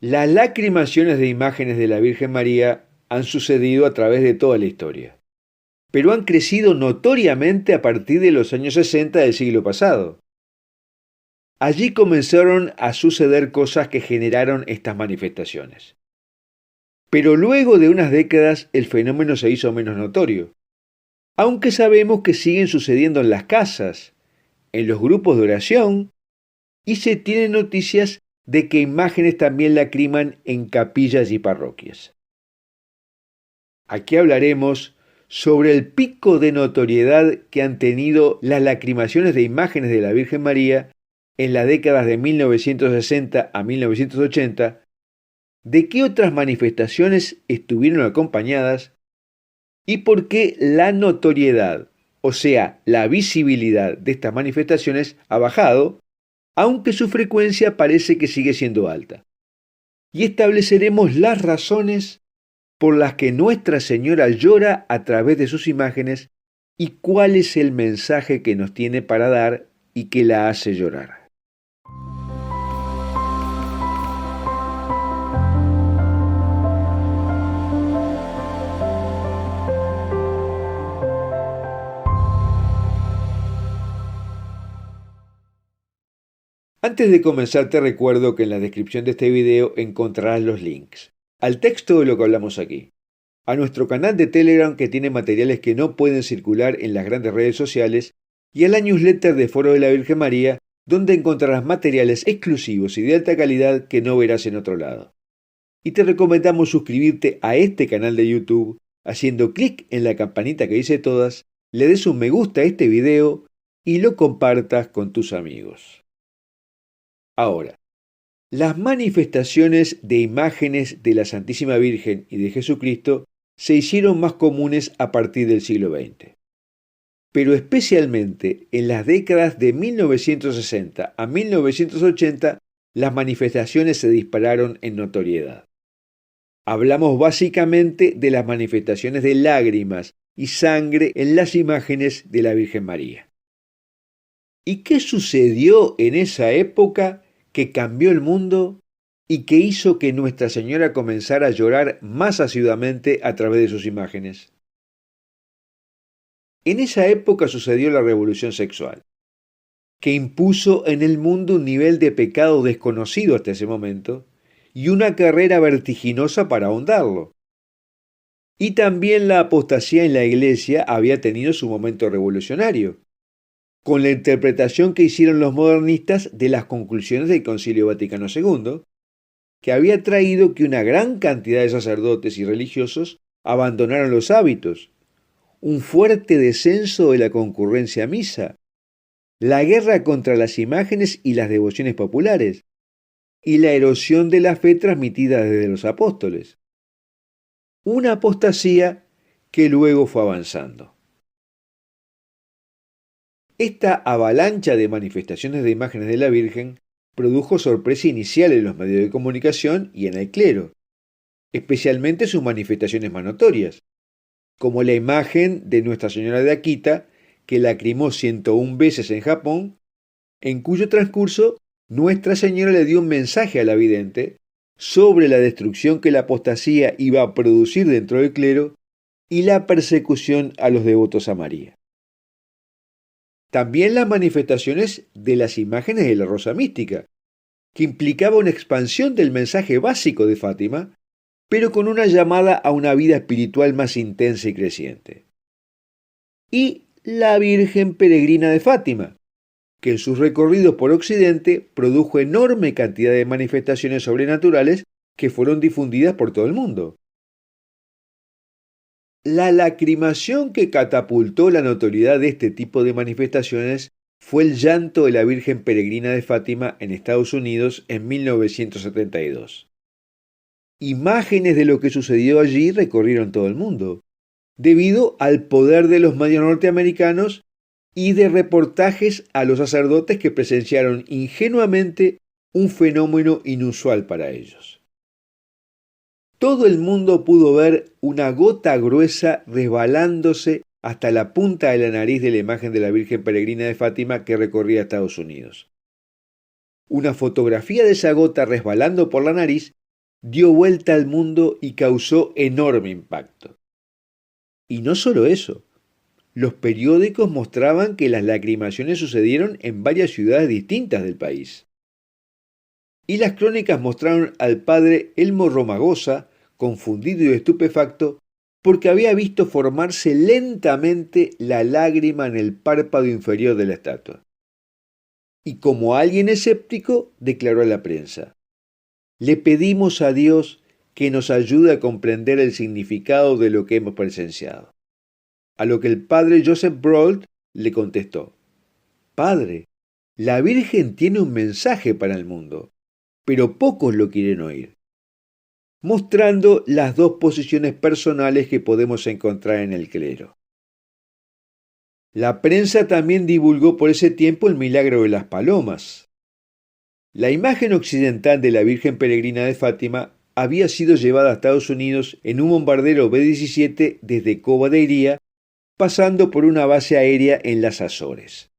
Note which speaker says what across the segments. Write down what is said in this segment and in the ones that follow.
Speaker 1: Las lacrimaciones de imágenes de la Virgen María han sucedido a través de toda la historia, pero han crecido notoriamente a partir de los años 60 del siglo pasado. Allí comenzaron a suceder cosas que generaron estas manifestaciones. Pero luego de unas décadas el fenómeno se hizo menos notorio, aunque sabemos que siguen sucediendo en las casas, en los grupos de oración, y se tienen noticias de que imágenes también lacriman en capillas y parroquias. Aquí hablaremos sobre el pico de notoriedad que han tenido las lacrimaciones de imágenes de la Virgen María en las décadas de 1960 a 1980, de qué otras manifestaciones estuvieron acompañadas y por qué la notoriedad, o sea, la visibilidad de estas manifestaciones ha bajado, aunque su frecuencia parece que sigue siendo alta. Y estableceremos las razones por las que Nuestra Señora llora a través de sus imágenes y cuál es el mensaje que nos tiene para dar y que la hace llorar. Antes de comenzar te recuerdo que en la descripción de este video encontrarás los links al texto de lo que hablamos aquí, a nuestro canal de Telegram que tiene materiales que no pueden circular en las grandes redes sociales y a la newsletter de Foro de la Virgen María, donde encontrarás materiales exclusivos y de alta calidad que no verás en otro lado. Y te recomendamos suscribirte a este canal de YouTube haciendo clic en la campanita que dice todas, le des un me gusta a este video y lo compartas con tus amigos. Ahora, las manifestaciones de imágenes de la Santísima Virgen y de Jesucristo se hicieron más comunes a partir del siglo XX. Pero especialmente en las décadas de 1960 a 1980, las manifestaciones se dispararon en notoriedad. Hablamos básicamente de las manifestaciones de lágrimas y sangre en las imágenes de la Virgen María. ¿Y qué sucedió en esa época que cambió el mundo y que hizo que Nuestra Señora comenzara a llorar más asiduamente a través de sus imágenes? En esa época sucedió la revolución sexual, que impuso en el mundo un nivel de pecado desconocido hasta ese momento y una carrera vertiginosa para ahondarlo. Y también la apostasía en la Iglesia había tenido su momento revolucionario, con la interpretación que hicieron los modernistas de las conclusiones del Concilio Vaticano II, que había traído que una gran cantidad de sacerdotes y religiosos abandonaron los hábitos, un fuerte descenso de la concurrencia a misa, la guerra contra las imágenes y las devociones populares, y la erosión de la fe transmitida desde los apóstoles. Una apostasía que luego fue avanzando. Esta avalancha de manifestaciones de imágenes de la Virgen produjo sorpresa inicial en los medios de comunicación y en el clero, especialmente sus manifestaciones más notorias, como la imagen de Nuestra Señora de Akita, que lacrimó 101 veces en Japón, en cuyo transcurso Nuestra Señora le dio un mensaje a la vidente sobre la destrucción que la apostasía iba a producir dentro del clero y la persecución a los devotos a María. También las manifestaciones de las imágenes de la Rosa Mística, que implicaba una expansión del mensaje básico de Fátima, pero con una llamada a una vida espiritual más intensa y creciente. Y la Virgen Peregrina de Fátima, que en sus recorridos por Occidente produjo enorme cantidad de manifestaciones sobrenaturales que fueron difundidas por todo el mundo. La lacrimación que catapultó la notoriedad de este tipo de manifestaciones fue el llanto de la Virgen Peregrina de Fátima en Estados Unidos en 1972. Imágenes de lo que sucedió allí recorrieron todo el mundo, debido al poder de los medios norteamericanos y de reportajes a los sacerdotes que presenciaron ingenuamente un fenómeno inusual para ellos. Todo el mundo pudo ver una gota gruesa resbalándose hasta la punta de la nariz de la imagen de la Virgen Peregrina de Fátima que recorría Estados Unidos. Una fotografía de esa gota resbalando por la nariz dio vuelta al mundo y causó enorme impacto. Y no solo eso, los periódicos mostraban que las lacrimaciones sucedieron en varias ciudades distintas del país. Y las crónicas mostraron al padre Elmo Romagosa, confundido y estupefacto, porque había visto formarse lentamente la lágrima en el párpado inferior de la estatua. Y como alguien escéptico, declaró a la prensa: le pedimos a Dios que nos ayude a comprender el significado de lo que hemos presenciado. A lo que el padre Joseph Brault le contestó: Padre, la Virgen tiene un mensaje para el mundo, pero pocos lo quieren oír, mostrando las dos posiciones personales que podemos encontrar en el clero. La prensa también divulgó por ese tiempo el milagro de las palomas. La imagen occidental de la Virgen Peregrina de Fátima había sido llevada a Estados Unidos en un bombardero B-17 desde Coba de Iría, pasando por una base aérea en las Azores.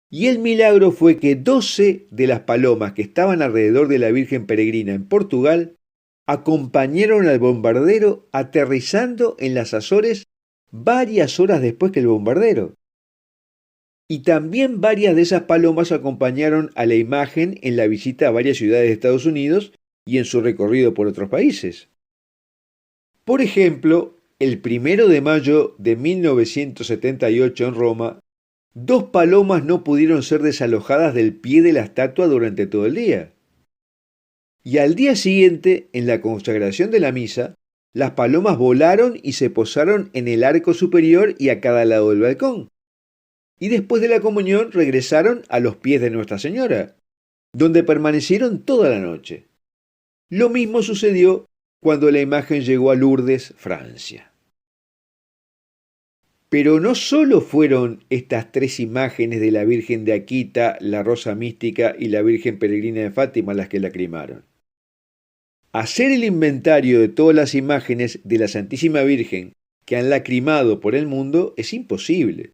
Speaker 1: Y el milagro fue que 12 de las palomas que estaban alrededor de la Virgen Peregrina en Portugal acompañaron al bombardero aterrizando en las Azores varias horas después que el bombardero. Y también varias de esas palomas acompañaron a la imagen en la visita a varias ciudades de Estados Unidos y en su recorrido por otros países. Por ejemplo, el 1 de mayo de 1978 en Roma, 2 palomas no pudieron ser desalojadas del pie de la estatua durante todo el día. Y al día siguiente, en la consagración de la misa, las palomas volaron y se posaron en el arco superior y a cada lado del balcón. Y después de la comunión regresaron a los pies de Nuestra Señora, donde permanecieron toda la noche. Lo mismo sucedió cuando la imagen llegó a Lourdes, Francia. Pero no solo fueron estas 3 imágenes de la Virgen de Akita, la Rosa Mística y la Virgen Peregrina de Fátima las que lacrimaron. Hacer el inventario de todas las imágenes de la Santísima Virgen que han lacrimado por el mundo es imposible,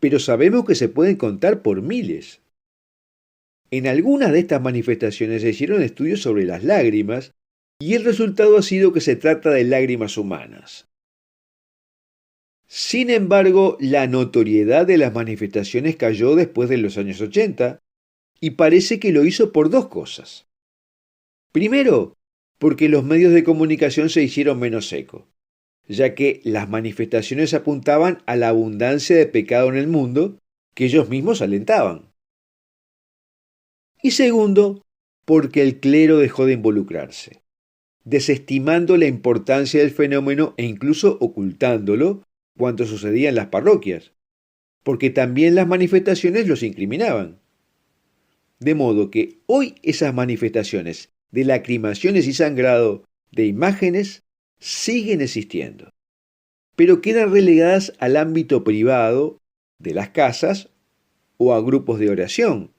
Speaker 1: pero sabemos que se pueden contar por miles. En algunas de estas manifestaciones se hicieron estudios sobre las lágrimas y el resultado ha sido que se trata de lágrimas humanas. Sin embargo, la notoriedad de las manifestaciones cayó después de los años 80 y parece que lo hizo por 2 cosas. Primero, porque los medios de comunicación se hicieron menos eco, ya que las manifestaciones apuntaban a la abundancia de pecado en el mundo que ellos mismos alentaban. Y segundo, porque el clero dejó de involucrarse, desestimando la importancia del fenómeno e incluso ocultándolo cuando sucedía en las parroquias, porque también las manifestaciones los incriminaban. De modo que hoy esas manifestaciones de lacrimaciones y sangrado de imágenes siguen existiendo, pero quedan relegadas al ámbito privado de las casas o a grupos de oración.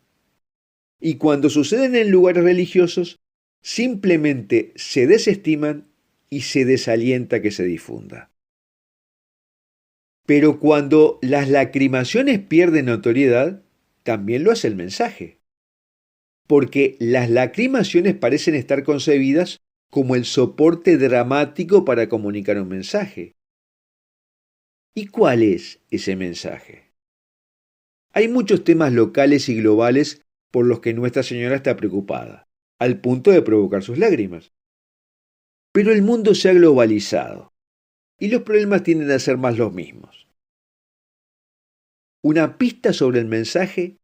Speaker 1: Y cuando suceden en lugares religiosos, simplemente se desestiman y se desalienta que se difunda. Pero cuando las lacrimaciones pierden notoriedad, también lo hace el mensaje. Porque las lacrimaciones parecen estar concebidas como el soporte dramático para comunicar un mensaje. ¿Y cuál es ese mensaje? Hay muchos temas locales y globales por los que Nuestra Señora está preocupada, al punto de provocar sus lágrimas. Pero el mundo se ha globalizado y los problemas tienden a ser más los mismos. Una pista sobre el mensaje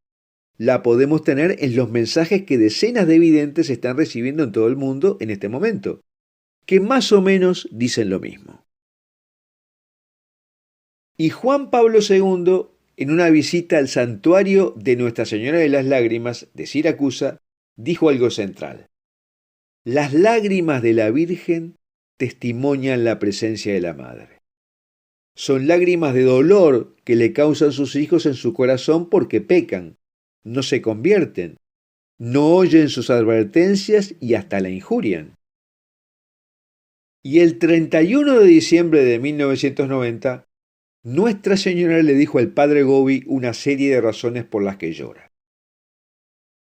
Speaker 1: la podemos tener en los mensajes que decenas de videntes están recibiendo en todo el mundo en este momento, que más o menos dicen lo mismo. Y Juan Pablo II, en una visita al santuario de Nuestra Señora de las Lágrimas de Siracusa, dijo algo central. Las lágrimas de la Virgen testimonian la presencia de la Madre. Son lágrimas de dolor que le causan sus hijos en su corazón porque pecan, no se convierten, no oyen sus advertencias y hasta la injurian. Y el 31 de diciembre de 1990, Nuestra Señora le dijo al padre Gobi una serie de razones por las que llora.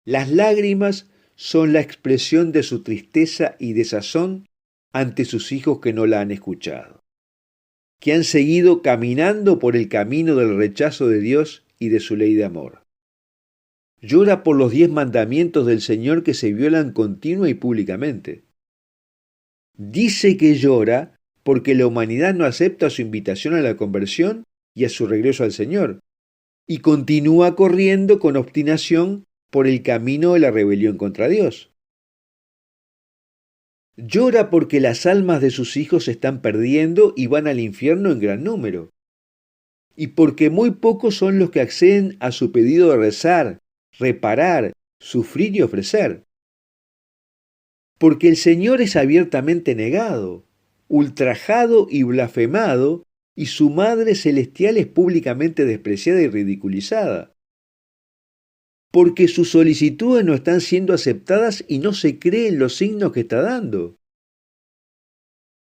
Speaker 1: Las lágrimas son la expresión de su tristeza y desazón ante sus hijos que no la han escuchado, que han seguido caminando por el camino del rechazo de Dios y de su ley de amor. Llora por los 10 mandamientos del Señor que se violan continua y públicamente. Dice que llora porque la humanidad no acepta su invitación a la conversión y a su regreso al Señor, y continúa corriendo con obstinación por el camino de la rebelión contra Dios. Llora porque las almas de sus hijos se están perdiendo y van al infierno en gran número, y porque muy pocos son los que acceden a su pedido de rezar, reparar, sufrir y ofrecer. Porque el Señor es abiertamente negado, ultrajado y blasfemado, y su Madre Celestial es públicamente despreciada y ridiculizada. Porque sus solicitudes no están siendo aceptadas y no se creen los signos que está dando.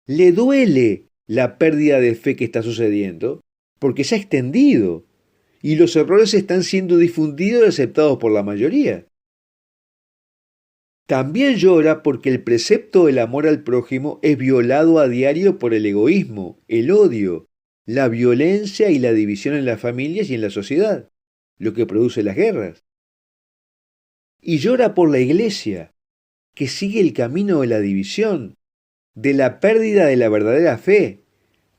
Speaker 1: Le duele la pérdida de fe que está sucediendo, porque se ha extendido, y los errores están siendo difundidos y aceptados por la mayoría. También llora porque el precepto del amor al prójimo es violado a diario por el egoísmo, el odio, la violencia y la división en las familias y en la sociedad, lo que produce las guerras. Y llora por la Iglesia, que sigue el camino de la división, de la pérdida de la verdadera fe,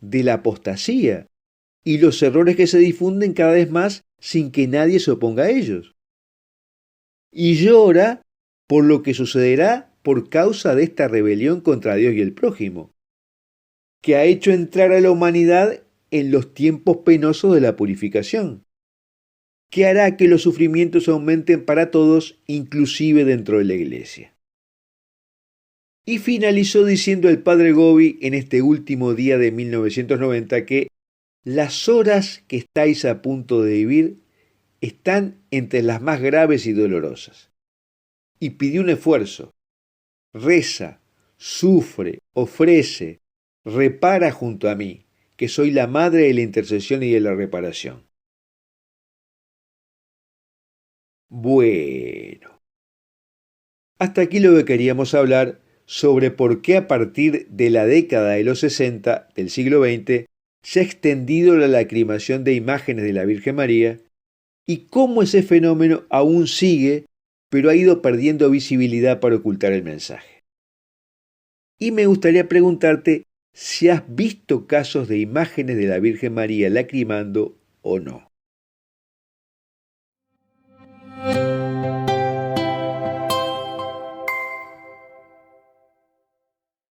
Speaker 1: de la apostasía y los errores que se difunden cada vez más sin que nadie se oponga a ellos. Y llora por lo que sucederá por causa de esta rebelión contra Dios y el prójimo, que ha hecho entrar a la humanidad en los tiempos penosos de la purificación, que hará que los sufrimientos aumenten para todos, inclusive dentro de la Iglesia. Y finalizó diciendo el padre Gobi en este último día de 1990 que las horas que estáis a punto de vivir están entre las más graves y dolorosas. Y pidió un esfuerzo. Reza, sufre, ofrece, repara junto a mí, que soy la madre de la intercesión y de la reparación. Bueno, hasta aquí lo que queríamos hablar sobre por qué a partir de la década de los 60 del siglo XX se ha extendido la lacrimación de imágenes de la Virgen María y cómo ese fenómeno aún sigue, pero ha ido perdiendo visibilidad para ocultar el mensaje. Y me gustaría preguntarte si has visto casos de imágenes de la Virgen María lacrimando o no.